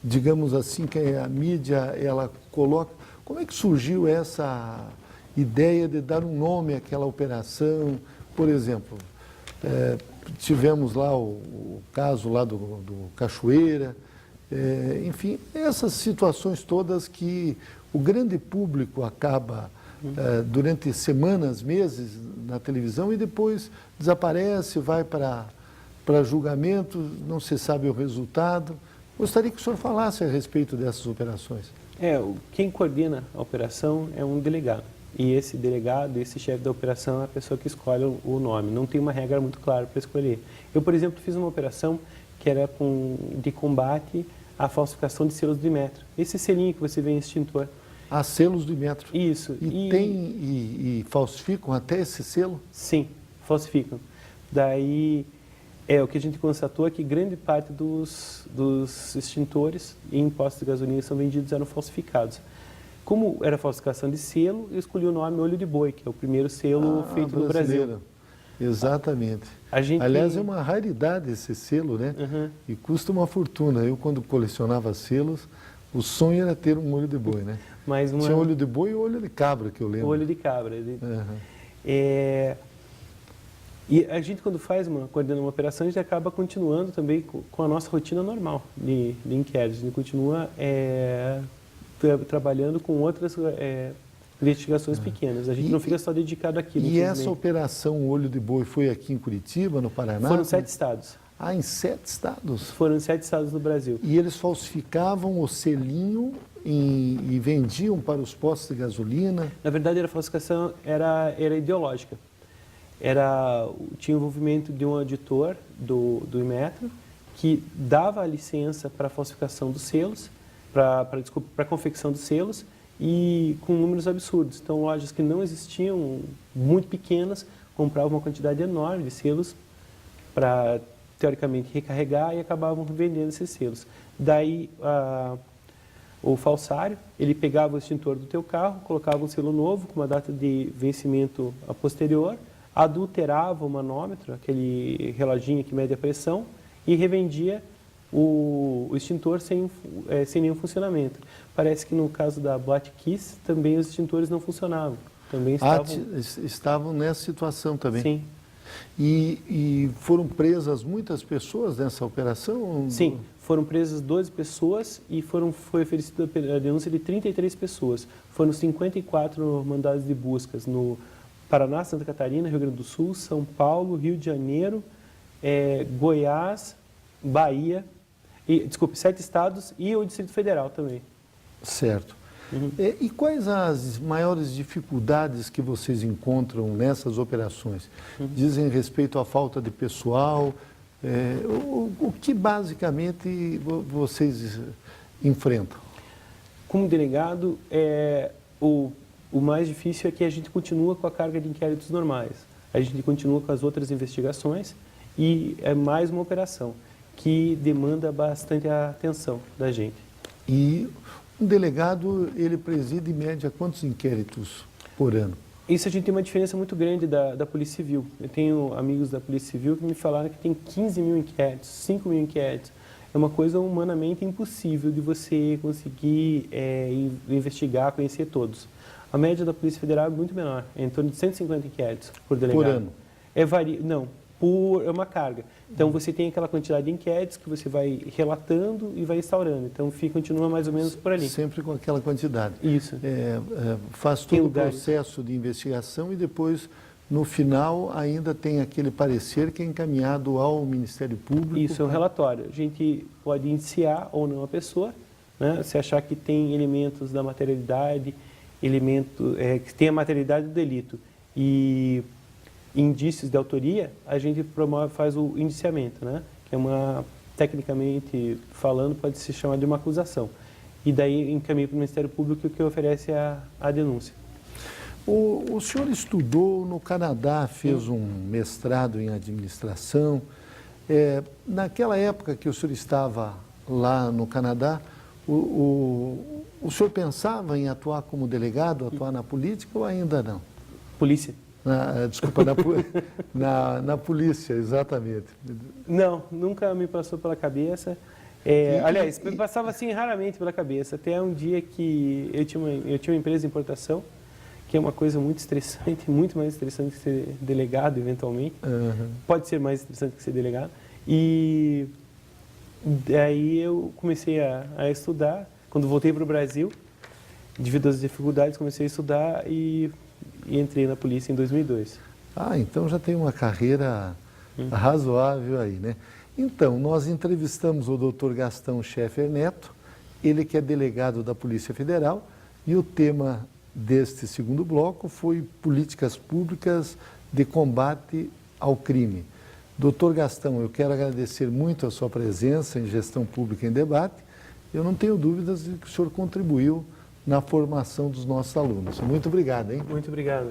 digamos assim, que a mídia ela coloca. Como é que surgiu essa ideia de dar um nome àquela operação? Por exemplo, tivemos lá o caso lá do Cachoeira, enfim, essas situações todas que o grande público acaba durante semanas, meses na televisão e depois desaparece, vai para julgamento, não se sabe o resultado. Gostaria que o senhor falasse a respeito dessas operações. Quem coordena a operação é um delegado. E esse delegado, esse chefe da operação é a pessoa que escolhe o nome. Não tem uma regra muito clara para escolher. Eu, por exemplo, fiz uma operação que era de combate à falsificação de selos do Inmetro. Esse selinho que você vê em extintor. Há selos do Inmetro. Isso. E falsificam até esse selo? Sim, falsificam. Daí, o que a gente constatou é que grande parte dos extintores em postos de gasolina são vendidos eram falsificados. Como era falsificação de selo, eu escolhi o nome Olho de Boi, que é o primeiro selo feito no Brasil. Exatamente. Aliás, é uma raridade esse selo, né? E custa uma fortuna. Eu, quando colecionava selos, o sonho era ter um olho de boi, né? Tinha olho de boi e olho de cabra, que eu lembro. Olho de cabra. E a gente, quando coordena uma operação, a gente acaba continuando também com a nossa rotina normal de inquéritos. A gente continua trabalhando com outras investigações pequenas. A gente não fica só dedicado àquilo. E essa operação Olho de Boi foi aqui em Curitiba, no Paraná? Foram 7 estados. Em 7 estados? Foram 7 estados no Brasil. E eles falsificavam o selinho e vendiam para os postos de gasolina? Na verdade, a falsificação era ideológica. Tinha envolvimento de um auditor do Inmetro que dava a licença para a falsificação dos selos, para a confecção dos selos, e com números absurdos. Então, lojas que não existiam, muito pequenas, compravam uma quantidade enorme de selos para, teoricamente, recarregar e acabavam vendendo esses selos. Daí, o falsário, ele pegava o extintor do teu carro, colocava um selo novo com uma data de vencimento a posterior, adulterava o manômetro, aquele reloginho que mede a pressão, e revendia o extintor sem nenhum funcionamento. Parece que no caso da Boate Kiss, também os extintores não funcionavam. Também estavam nessa situação também? Sim. E foram presas muitas pessoas nessa operação? Sim, foram presas 12 pessoas e foi oferecida a denúncia de 33 pessoas. Foram 54 mandados de buscas no Paraná, Santa Catarina, Rio Grande do Sul, São Paulo, Rio de Janeiro, Goiás, Bahia, 7 estados e o Distrito Federal também. Certo. E quais as maiores dificuldades que vocês encontram nessas operações? Dizem respeito à falta de pessoal, o que basicamente vocês enfrentam? Como delegado, o mais difícil é que a gente continua com a carga de inquéritos normais. A gente continua com as outras investigações e é mais uma operação que demanda bastante a atenção da gente. E um delegado, ele preside em média quantos inquéritos por ano? Isso a gente tem uma diferença muito grande da Polícia Civil. Eu tenho amigos da Polícia Civil que me falaram que tem 15 mil inquéritos, 5 mil inquéritos. É uma coisa humanamente impossível de você conseguir investigar, conhecer todos. A média da Polícia Federal é muito menor, é em torno de 150 inquéritos por delegado. Por ano? Não, é uma carga. Então, você tem aquela quantidade de inquéritos que você vai relatando e vai instaurando. Então, continua mais ou menos por ali. Sempre com aquela quantidade. Isso. Faz todo o processo de investigação e depois, no final, ainda tem aquele parecer que é encaminhado ao Ministério Público. Isso, é um relatório. A gente pode indiciar ou não a pessoa, né? Se achar que tem elementos da materialidade, que tem a materialidade do delito e indícios de autoria, a gente faz o indiciamento, né? Que é tecnicamente falando, pode se chamar de uma acusação. E daí encaminha para o Ministério Público que oferece a denúncia. O senhor estudou no Canadá, fez um mestrado em administração. Naquela época que o senhor estava lá no Canadá, o senhor pensava em atuar como delegado, atuar na política ou ainda não? Polícia. Desculpa, na polícia, exatamente. Não, nunca me passou pela cabeça. Aliás, me passava assim raramente pela cabeça. Até um dia que eu tinha uma empresa de importação, que é uma coisa muito estressante, muito mais estressante que ser delegado, eventualmente. Uhum. Pode ser mais estressante que ser delegado. E daí eu comecei a estudar. Quando voltei para o Brasil, devido às dificuldades, comecei a estudar e entrei na polícia em 2002. Então já tem uma carreira razoável aí, né? Então, nós entrevistamos o Dr. Gastão Scheffer Neto, ele que é delegado da Polícia Federal, e o tema deste segundo bloco foi políticas públicas de combate ao crime. Dr. Gastão, eu quero agradecer muito a sua presença em Gestão Pública em Debate. Eu não tenho dúvidas de que o senhor contribuiu na formação dos nossos alunos. Muito obrigado, hein? Muito obrigado.